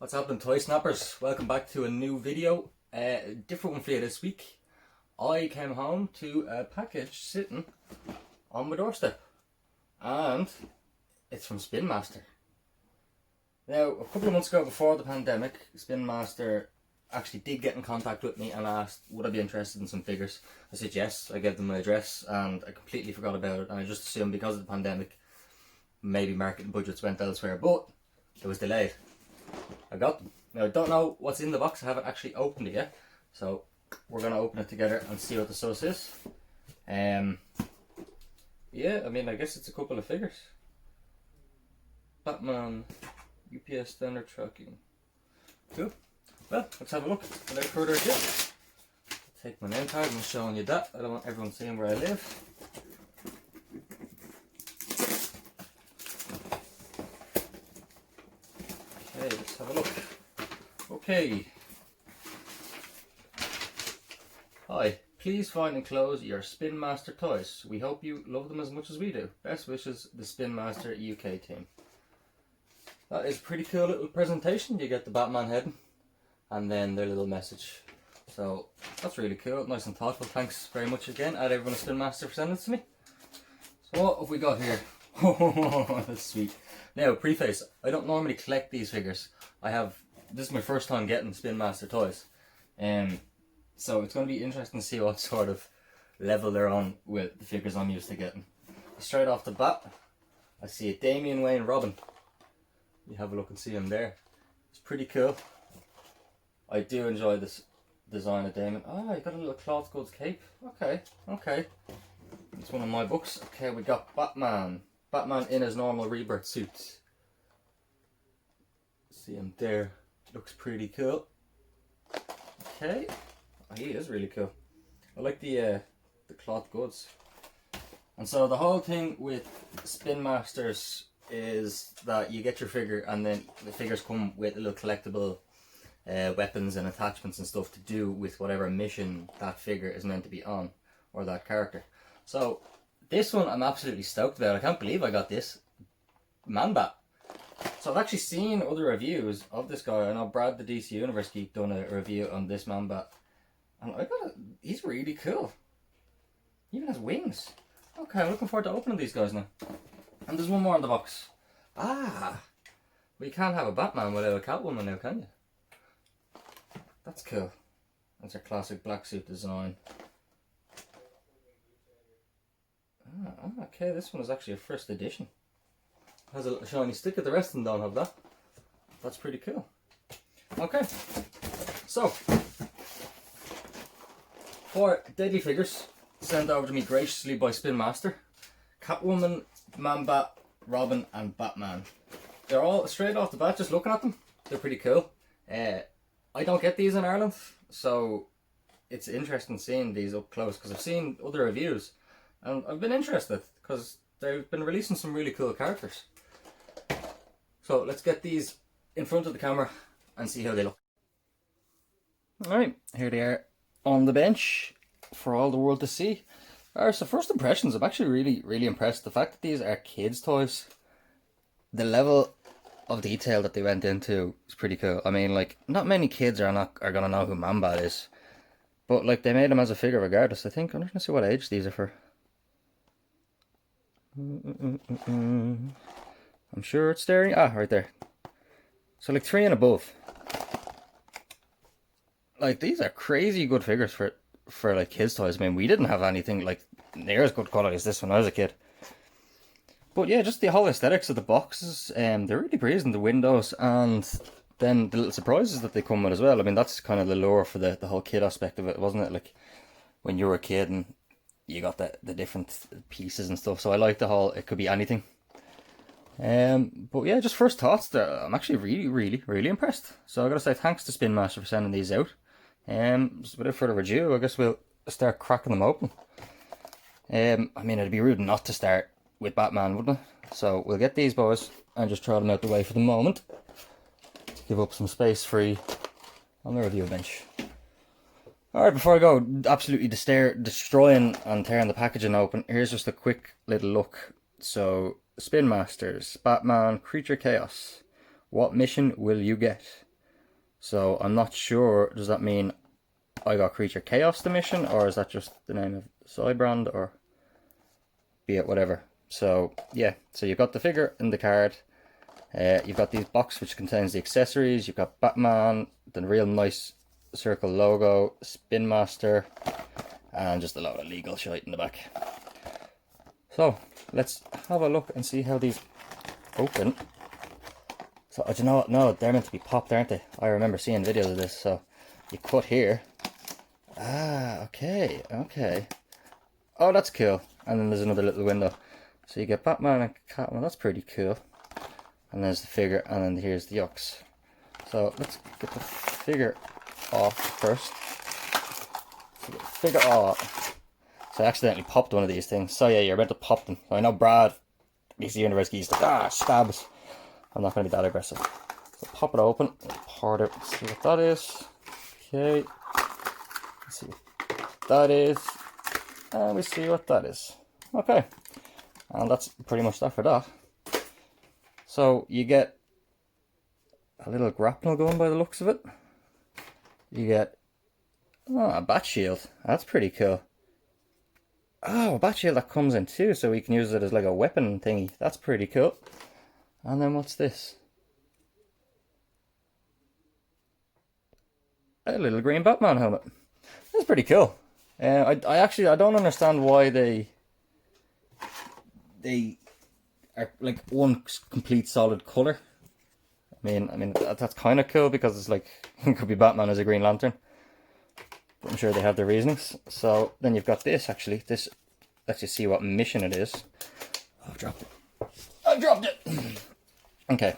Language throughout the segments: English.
What's happening, Toysnappers? Welcome back to a new video. Different one for you this week. I came home to a package sitting on my doorstep, and it's from Spinmaster. Now, a couple of months ago, before the pandemic, Spinmaster actually did get in contact with me and asked would I be interested in some figures. I said yes. I gave them my address and I completely forgot about it, and I just assumed because of the pandemic maybe marketing budgets went elsewhere, but it was delayed. I got them. Now, I don't know what's in the box. I haven't actually opened it yet, so we're going to open it together and see what the sauce is. Yeah, I mean, I guess it's a couple of figures. Batman, UPS standard tracking. Cool. Well, let's have a look. Without further ado, take my name tag. I'm showing you that. I don't want everyone seeing where I live. Okay, let's have a look. Okay. Hi, please find and close your Spinmaster Toys. We hope you love them as much as we do. Best wishes, the Spinmaster UK team. That is a pretty cool little presentation. You get the Batman head and then their little message. So that's really cool, nice and thoughtful. Thanks very much again at everyone at Spinmaster for sending it to me. So what have we got here? Oh, that's sweet. Now, preface, I don't normally collect these figures. This is my first time getting Spinmaster Toys. So it's going to be interesting to see what sort of level they're on with the figures I'm used to getting. Straight off the bat, I see a Damian Wayne Robin. You have a look and see him there. It's pretty cool. I do enjoy this design of Damon. Ah, you got a little cloth goods cape. Okay, okay. It's one of my books. Okay, we got Batman. Batman in his normal rebirth suit. See him there. Looks pretty cool. Okay. Oh, he is really cool. I like the cloth goods. And so the whole thing with Spinmasters is that you get your figure and then the figures come with a little collectible weapons and attachments and stuff to do with whatever mission that figure is meant to be on, or that character. So this one I'm absolutely stoked about. I can't believe I got this Man-Bat. So I've actually seen other reviews of this guy. I know Brad the DC Universe Geek done a review on this Man-Bat, and he's really cool. He even has wings. Okay, I'm looking forward to opening these guys now. And there's one more in the box. Ah, we can't have a Batman without a Catwoman now, can you? That's cool. That's our classic black suit design. Okay, this one is actually a first edition. Has a little shiny sticker. The rest of them don't have that. That's pretty cool. Okay, so for deadly figures sent over to me graciously by Spinmaster: Catwoman, Man-Bat, Robin and Batman. They're all straight off the bat, just looking at them, they're pretty cool. I don't get these in Ireland, so it's interesting seeing these up close because I've seen other reviews and I've been interested because they've been releasing some really cool characters. So let's get these in front of the camera and see how they look. Alright, here they are on the bench for all the world to see. Alright, so first impressions, I'm actually really impressed. The fact that these are kids' toys, the level of detail that they went into is pretty cool. I mean, like, not many kids are gonna know who Man-Bat is, but like they made him as a figure regardless. I think I'm just gonna see what age these are for. I'm sure it's staring. Ah, right there. So like 3 and above. Like, these are crazy good figures for like kids' toys. I mean, we didn't have anything like near as good quality as this when I was a kid. But yeah, just the whole aesthetics of the boxes, they're really pleasing. The windows and then the little surprises that they come with as well. I mean, that's kind of the lure for the whole kid aspect of it, wasn't it? Like when you were a kid and you got the different pieces and stuff. So I like the whole, it could be anything. But yeah, just first thoughts, I'm actually really impressed. So I gotta say thanks to Spinmaster for sending these out. So without further ado, I guess we'll start cracking them open. I mean, it'd be rude not to start with Batman, wouldn't it? So we'll get these boys and just throw them out the way for the moment. Give up some space free on the review bench. Alright, before I go absolutely destroying and tearing the packaging open, here's just a quick little look. So, Spinmasters, Batman, Creature Chaos. What mission will you get? So I'm not sure, does that mean I got Creature Chaos the mission, or is that just the name of the side brand, or be it whatever. So yeah, so you've got the figure in the card. You've got these box which contains the accessories. You've got Batman, the real nice circle logo, Spinmaster, and just a lot of legal shite in the back. So let's have a look and see how these open. So do you know what? No, they're meant to be popped, aren't they? I remember seeing videos of this. So you cut here. Ah, okay, okay. Oh, that's cool. And then there's another little window. So you get Batman and Catwoman. That's pretty cool. And there's the figure, and then here's the Yux. So let's get the figure off first. So get the figure off. So I accidentally popped one of these things. So yeah, you're meant to pop them. I know Brad, DC Universe Geese, like, stabs. I'm not going to be that aggressive. So pop it open, part it, see what that is. Okay. Let's see what that is. And we see what that is. Okay. And that's pretty much that for that. So you get a little grapnel gun by the looks of it. You get a bat shield. That's pretty cool. Oh, a bat shield that comes in too, so we can use it as like a weapon thingy. That's pretty cool. And then what's this? A little green Batman helmet. That's pretty cool. I don't understand why they are like one complete solid color. I mean that's kind of cool because it's like it could be Batman as a Green Lantern. But I'm sure they have their reasonings. So then you've got this actually. This lets you see what mission it is. Oh, I've dropped it. I dropped it. Okay.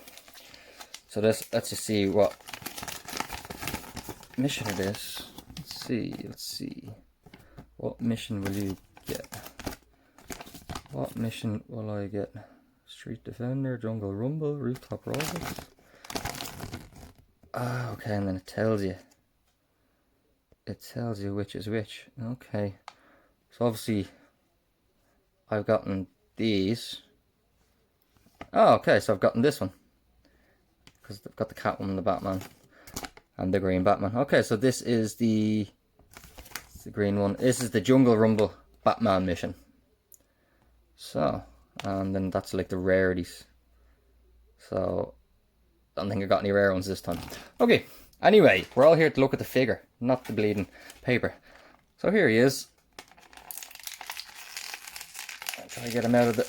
So this lets you see what mission it is. Let's see. What mission will you get? What mission will I get? Street Defender, Jungle Rumble, Rooftop Rivals. Ah, okay, and then it tells you. It tells you which is which. Okay. So obviously I've gotten these. Oh, okay, so I've gotten this one. Because I've got the Catwoman, the Batman, and the green Batman. Okay, so this is the green one. This is the Jungle Rumble Batman mission. So, and then that's like the rarities. So, I don't think I got any rare ones this time. Okay, anyway, we're all here to look at the figure, not the bleeding paper. So here he is. I'll try to get him out of the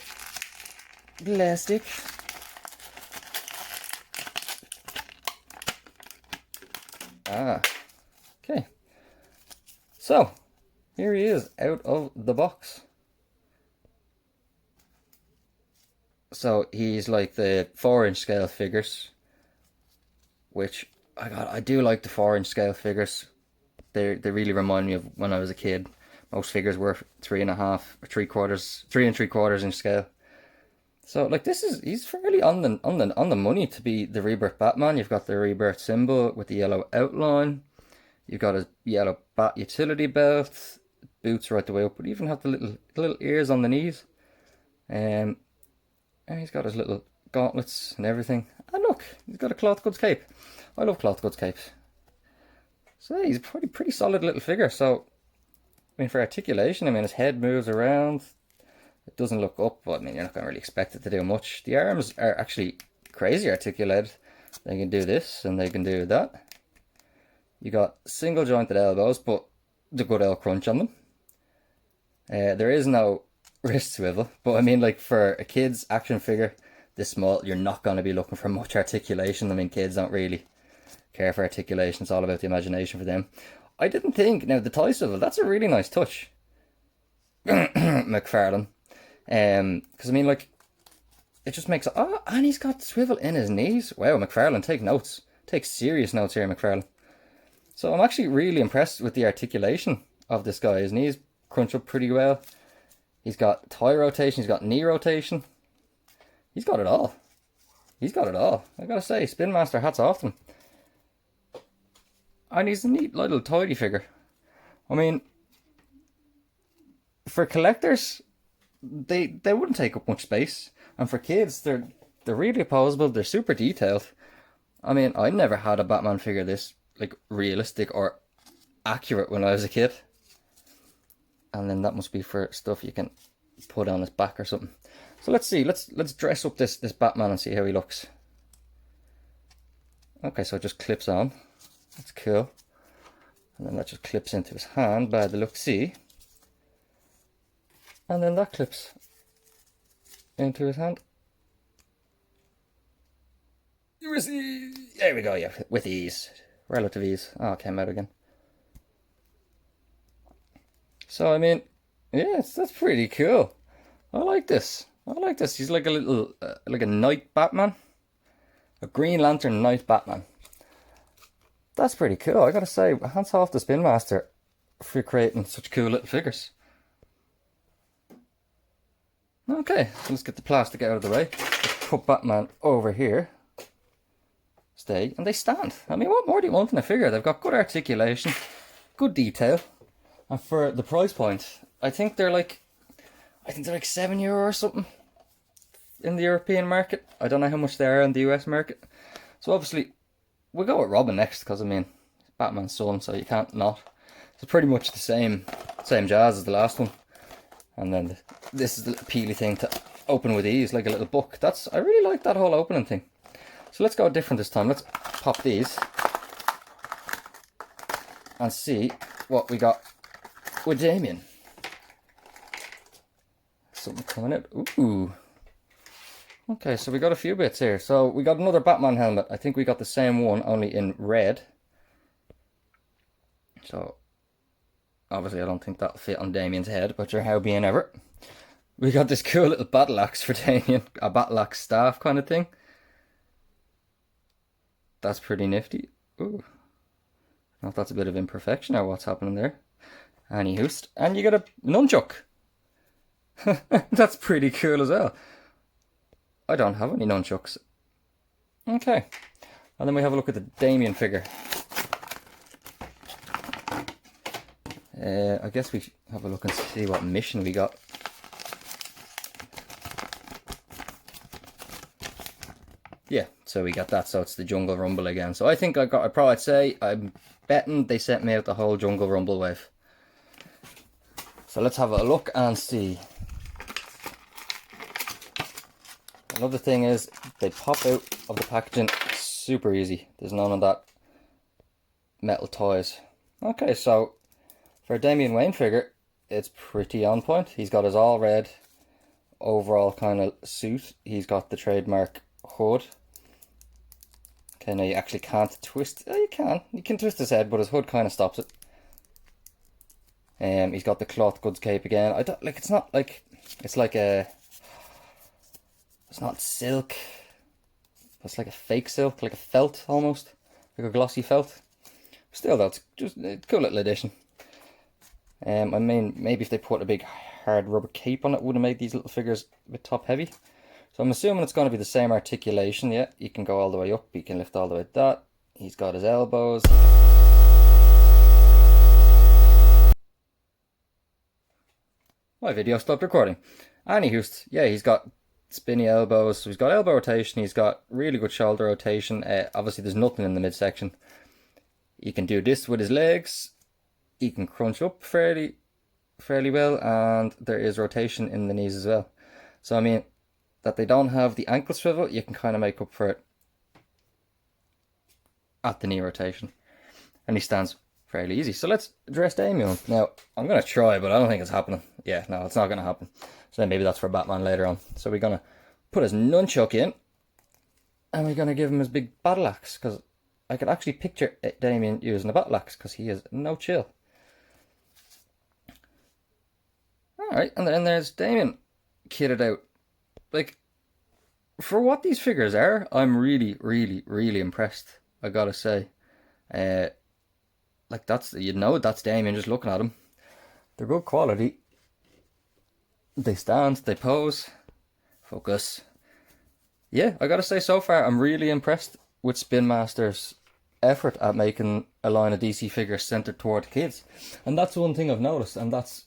plastic. Ah, okay. So, here he is out of the box. So he's like the 4-inch scale figures, which I do like the 4-inch scale figures. They really remind me of when I was a kid. Most figures were 3.5 or 3 inch scale. So like he's fairly on the money to be the Rebirth Batman. You've got the Rebirth symbol with the yellow outline. You've got a yellow bat utility belt, boots right the way up, but even have the little ears on the knees. And he's got his little gauntlets and everything. And look, he's got a cloth goods cape. I love cloth goods capes. So yeah, he's a pretty solid little figure. So I mean, for articulation, I mean, his head moves around. It doesn't look up, but I mean, you're not going to really expect it to do much. The arms are actually crazy articulated. They can do this and they can do that. You got single jointed elbows, but the good L crunch on them. There is no wrist swivel, but I mean, like for a kid's action figure this small, you're not going to be looking for much articulation. I mean, kids don't really care for articulation. It's all about the imagination for them. I didn't think, now the tie swivel, that's a really nice touch. McFarlane. Because I mean, like, it just makes, oh, and he's got swivel in his knees. Wow, McFarlane, take notes. Take serious notes here, McFarlane. So I'm actually really impressed with the articulation of this guy. His knees crunch up pretty well. He's got thigh rotation, he's got knee rotation. He's got it all. He's got it all. I gotta say, Spinmaster, hats off to him. And he's a neat little tidy figure. I mean, for collectors, they wouldn't take up much space. And for kids, they're really posable, they're super detailed. I mean, I never had a Batman figure this like realistic or accurate when I was a kid. And then that must be for stuff you can put on his back or something. So let's see, let's dress up this Batman and see how he looks. Okay, so it just clips on. That's cool. And then that just clips into his hand by the look-see. And then that clips into his hand. There we go, yeah, with ease. Relative ease. Oh, it came out again. So, I mean, yes, that's pretty cool. I like this. I like this. He's like a little, like a night Batman. A Green Lantern night Batman. That's pretty cool. I gotta say, hats off to Spin Master for creating such cool little figures. Okay, so let's get the plastic out of the way. Let's put Batman over here. Stay, and they stand. I mean, what more do you want in a figure? They've got good articulation, good detail, and for the price point, I think they're like €7 or something in the European market. I don't know how much they are in the US market. So obviously, we'll go with Robin next because I mean, Batman's son, so you can't not. It's pretty much the same jazz as the last one. And then this is the peely thing to open with ease, like a little book. I really like that whole opening thing. So let's go different this time. Let's pop these and see what we got with Damien. Something coming out. Ooh. Okay, so we got a few bits here. So we got another Batman helmet. I think we got the same one, only in red. So obviously I don't think that'll fit on Damien's head, but sure, how being ever. We got this cool little battle axe for Damien, a battle axe staff kind of thing. That's pretty nifty. Ooh. I don't know if that's a bit of imperfection or what's happening there. Any hoost. And you got a nunchuck. That's pretty cool as well. I don't have any nunchucks. Okay. And then we have a look at the Damien figure. I guess we have a look and see what mission we got. Yeah, so we got that, so it's the Jungle Rumble again. So I think I'd probably say, I'm betting they sent me out the whole Jungle Rumble wave. So let's have a look and see. Another thing is, they pop out of the packaging super easy. There's none of that metal toys. Okay, so for a Damian Wayne figure, it's pretty on point. He's got his all red overall kind of suit. He's got the trademark hood. Okay, now you actually can't twist. Oh, you can. You can twist his head, but his hood kind of stops it. He's got the cloth goods cape again. I don't like. It's not like. It's like a. It's not silk. It's like a fake silk, like a felt almost, like a glossy felt. Still, though, it's just a cool little addition. I mean, maybe if they put a big hard rubber cape on it, would have made these little figures a bit top heavy. So I'm assuming it's going to be the same articulation. Yeah, you can go all the way up, you can lift all the way to that. He's got his elbows. My video stopped recording. Anywho, yeah, he's got spinny elbows, so he's got elbow rotation, he's got really good shoulder rotation. Obviously there's nothing in the midsection. He can do this with his legs. He can crunch up fairly well, and there is rotation in the knees as well. So I mean, that they don't have the ankle swivel, you can kind of make up for it at the knee rotation. And he stands fairly easy. So let's dress Damien. Now, I'm going to try, but I don't think it's happening. Yeah, no, it's not going to happen. So maybe that's for Batman later on. So we're going to put his nunchuck in, and we're going to give him his big battle axe, because I could actually picture Damien using a battle axe, because he is no chill. Alright, and then there's Damien kitted out. Like, for what these figures are, I'm really, really, really impressed, I gotta say. Like, that's Damien just looking at them. They're good quality. They stand, they pose. Focus. Yeah, I gotta say, so far, I'm really impressed with Spin Master's effort at making a line of DC figures centered toward kids. And that's one thing I've noticed, and that's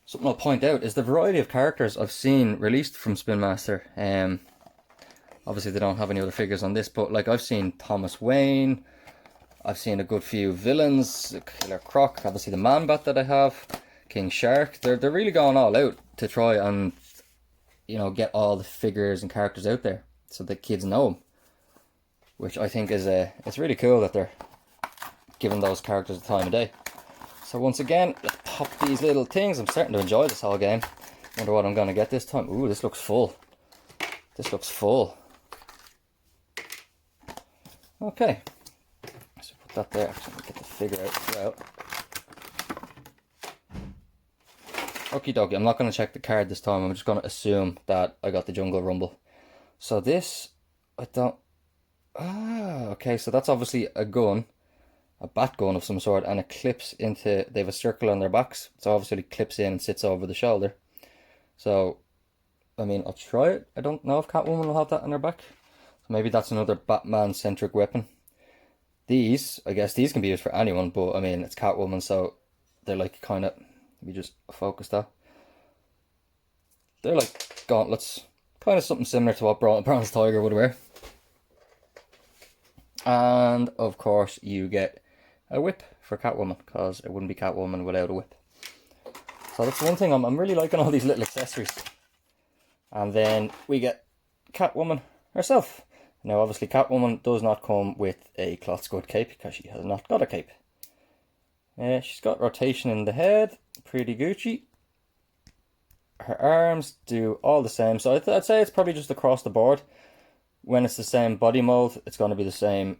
something I'll point out, is the variety of characters I've seen released from Spin Master. Obviously they don't have any other figures on this, but like I've seen Thomas Wayne, I've seen a good few villains, Killer Croc, obviously the Man-Bat that I have, King Shark. They're really going all out to try and, you know, get all the figures and characters out there so the kids know them. Which I think is it's really cool that they're giving those characters the time of day. So once again, let's pop these little things. I'm starting to enjoy this whole game. Wonder what I'm going to get this time. Ooh, this looks full. This looks full. Okay. So put that there. Actually, get the figure out. Okie dokie. I'm not going to check the card this time. I'm just going to assume that I got the Jungle Rumble. So this, I don't... Ah, okay. So that's obviously a gun. A bat gun of some sort. And it clips into... They have a circle on their backs. So obviously it clips in and sits over the shoulder. So, I mean, I'll try it. I don't know if Catwoman will have that on her back. So maybe that's another Batman-centric weapon. These, I guess these can be used for anyone, but I mean, it's Catwoman, so they're like kind of... Let me just focus that. They're like gauntlets. Kind of something similar to what Bronze Tiger would wear. And, of course, you get a whip for Catwoman, because it wouldn't be Catwoman without a whip. So that's one thing, I'm really liking all these little accessories. And then we get Catwoman herself. Now obviously Catwoman does not come with a cloth squid cape because she has not got a cape. She's got rotation in the head, pretty Gucci. Her arms do all the same, so I'd say it's probably just across the board. When it's the same body mold, it's going to be the same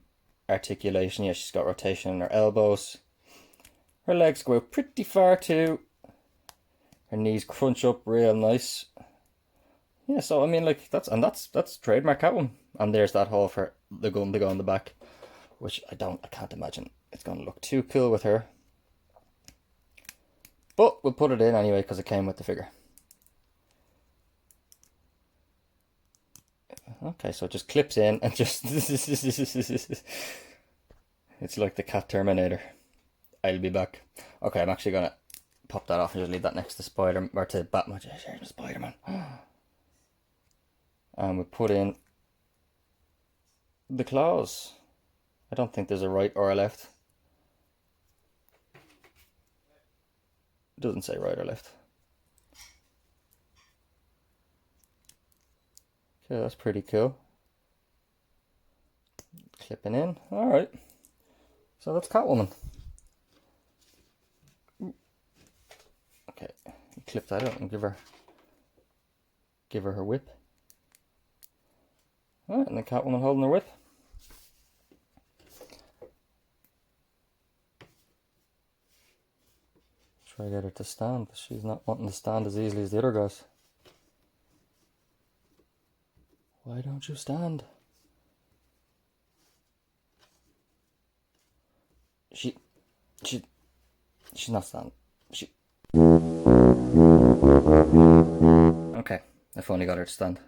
articulation. Yeah, she's got rotation in her elbows. Her legs go out pretty far too. Her knees crunch up real nice. Yeah, so I mean, like that's trademark Catwoman. And there's that hole for the gun to go on the back, which I can't imagine it's gonna look too cool with her. But we'll put it in anyway because it came with the figure. Okay, so it just clips in and just it's like the Cat Terminator. I'll be back. Okay, I'm actually gonna pop that off and just leave that next to Spider or to Batman. Spider-Man. And we put in the claws. I don't think there's a right or a left. It doesn't say right or left. Okay, that's pretty cool. Clipping in. Alright. So that's Catwoman. Okay, clip that out and give her her whip. Alright, and the Catwoman holding her whip. Try to get her to stand. She's not wanting to stand as easily as the other guys. Why don't you stand? She's not standing. Okay, I finally got her to stand.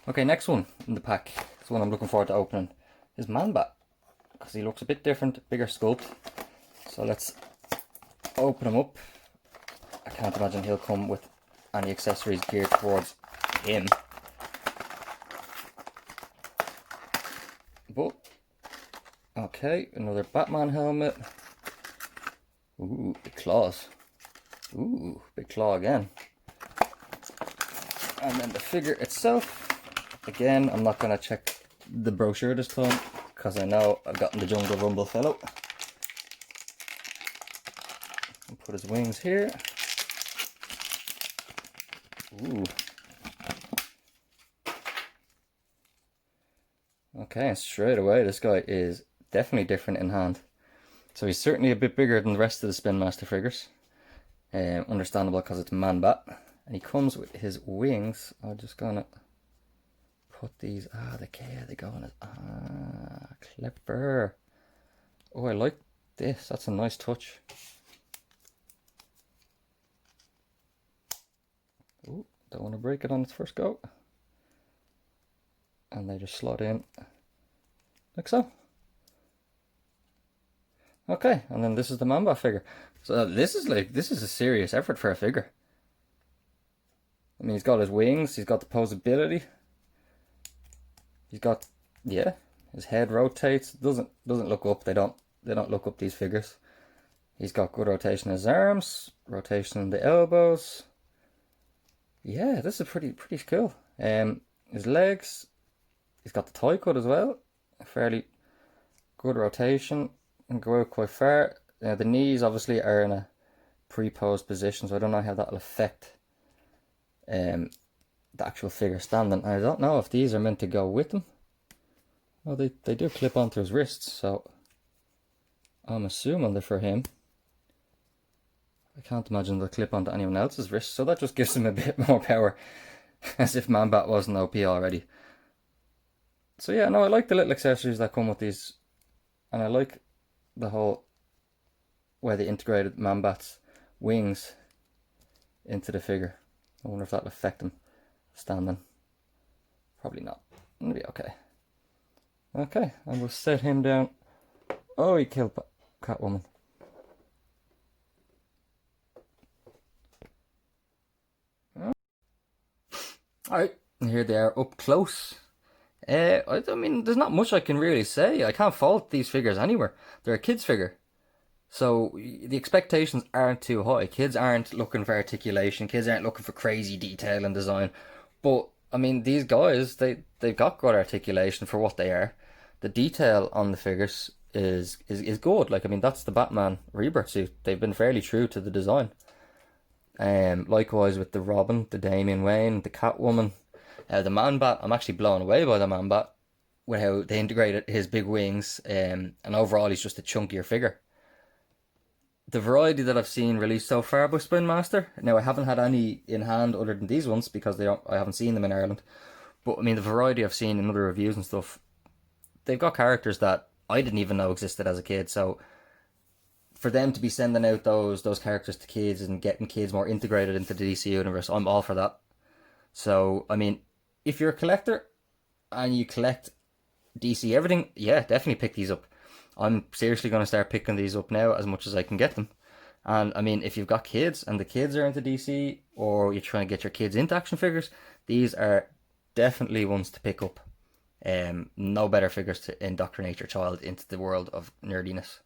Okay, next one in the pack. It's one I'm looking forward to opening. Is Man-Bat. Because he looks a bit different, bigger sculpt. So let's open him up. I can't imagine he'll come with any accessories geared towards him. But, okay, another Batman helmet. Ooh, big claws. Ooh, big claw again. And then the figure itself. Again, I'm not going to check the brochure this time because I know I've gotten the Jungle Rumble fellow. And put his wings here. Ooh. Okay, and straight away this guy is definitely different in hand. So he's certainly a bit bigger than the rest of the Spin Master figures. Understandable because it's Man-Bat. And he comes with his wings. I'm just gonna put these. They go on it. Clever. Oh, I like this. That's a nice touch. Ooh, don't want to break it on its first go. And they just slot in like so. Okay, and then this is the Man-Bat figure. So this is a serious effort for a figure. I mean, he's got his wings, he's got the posability. He's got, yeah, his head rotates. Doesn't look up. They don't they don't look up these figures. He's got good rotation in his arms, rotation in the elbows. Yeah, this is pretty cool. His legs, he's got the tie cut as well. Fairly good rotation and go out quite far. Now the knees obviously are in a pre-posed position, so I don't know how that'll affect the actual figure standing. I don't know if these are meant to go with them. Well, they do clip onto his wrists, so I'm assuming they're for him. I can't imagine they'll clip onto anyone else's wrist, so that just gives him a bit more power, as if Man-Bat wasn't OP already. So yeah, no, I like the little accessories that come with these, and I like the whole way they integrated Man-Bat's wings into the figure. I wonder if that'll affect him standing. Probably not. It'll be okay. Okay, and we'll set him down. Oh, he killed Catwoman. Alright, here they are up close. I mean, there's not much I can really say. I can't fault these figures anywhere. They're a kid's figure. So the expectations aren't too high. Kids aren't looking for articulation. Kids aren't looking for crazy detail and design. But, I mean, these guys, they've got good articulation for what they are. The detail on the figures is good. Like, I mean, that's the Batman Rebirth suit. They've been fairly true to the design. Likewise with the Robin, the Damian Wayne, the Catwoman, the Man-Bat. I'm actually blown away by the Man-Bat with how they integrated his big wings, and overall he's just a chunkier figure. The variety that I've seen released so far by Spinmaster, now I haven't had any in hand other than these ones because I haven't seen them in Ireland, but I mean the variety I've seen in other reviews and stuff, they've got characters that I didn't even know existed as a kid, so for them to be sending out those characters to kids and getting kids more integrated into the DC universe, I'm all for that. So, I mean, if you're a collector and you collect DC everything, yeah, definitely pick these up. I'm seriously going to start picking these up now as much as I can get them. And, I mean, if you've got kids and the kids are into DC, or you're trying to get your kids into action figures, these are definitely ones to pick up. No better figures to indoctrinate your child into the world of nerdiness.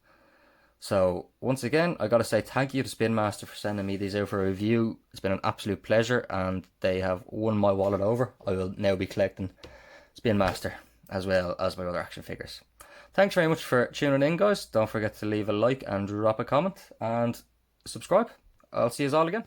So, once again, I got to say thank you to Spinmaster for sending me these out for a review. It's been an absolute pleasure, and they have won my wallet over. I will now be collecting Spinmaster as well as my other action figures. Thanks very much for tuning in, guys. Don't forget to leave a like and drop a comment and subscribe. I'll see you all again.